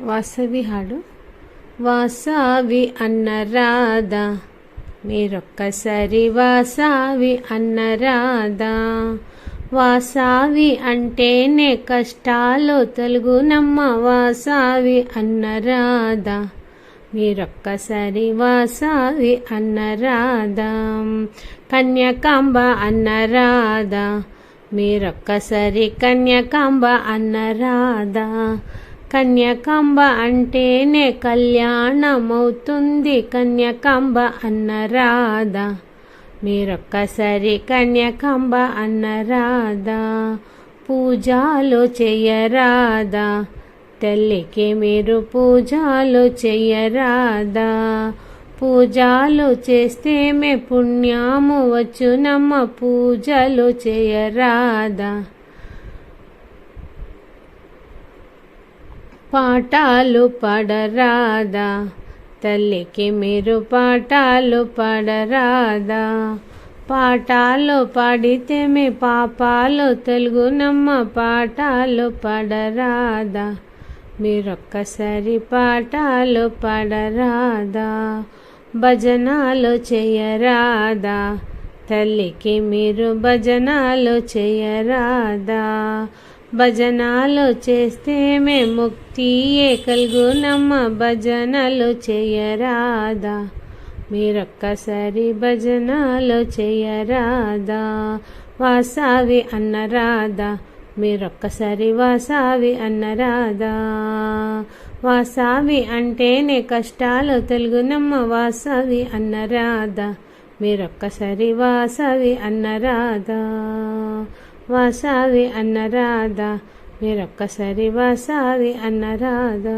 వాసవి హాడు. వాసవి అన్నరాధా, మీరొక్కసారి వాసవి అన్నరాధా. వాసవి అంటేనే కష్టాలు తొలగునమ్మ, వాసవి అన్నరాధా, మీరొక్కసారి వాసవి అన్నరాధా. కన్యకాంబ అన్నరాధా, మీరొక్కసారి కన్యకాంబ అన్నరాధా. కన్యకాంబ అంటేనే కళ్యాణమవుతుంది, కన్యకాంబ అన్నరాధా, మీరొక్కసారి కన్యకాంబ అన్నరాధా. పూజలు చెయ్యరాధా, తల్లికి మీరు పూజలు చెయ్యరాధా. పూజలు చేస్తే మే పుణ్యము వచ్చునమ్మ, పూజలు చెయ్యరాధా. పాటలు పాడరాధా, తల్లికి మీరు పాటలు పాడరాధా. పాటలు పాడితే మే పాపాలు తొలగునమ్మ, పాటలు పాడరాధా, మీరొక్కసారి పాటలు పాడరాధా. భజనాలు చేయరాధా, తల్లికి మీరు భజనాలు చేయరాధా. భజనాలు చేస్తే మే ముక్తియే కలుగునమ్మ, భజనలు చేయరాధా, మీరొక్కసారి భజనాలు చేయరాధా. వాసవి అన్నరాధా, మీరొక్కసారి వాసవి అన్నరాధా. వాసవి అంటేనే కష్టాలు తొలగునమ్మ, వాసవి అన్నరాధా, మీరొక్కసారి వాసవి అన్నరాధా. వాసవి అన్నరాధా, మీరొక్కసారి వాసవి అన్నరాధా.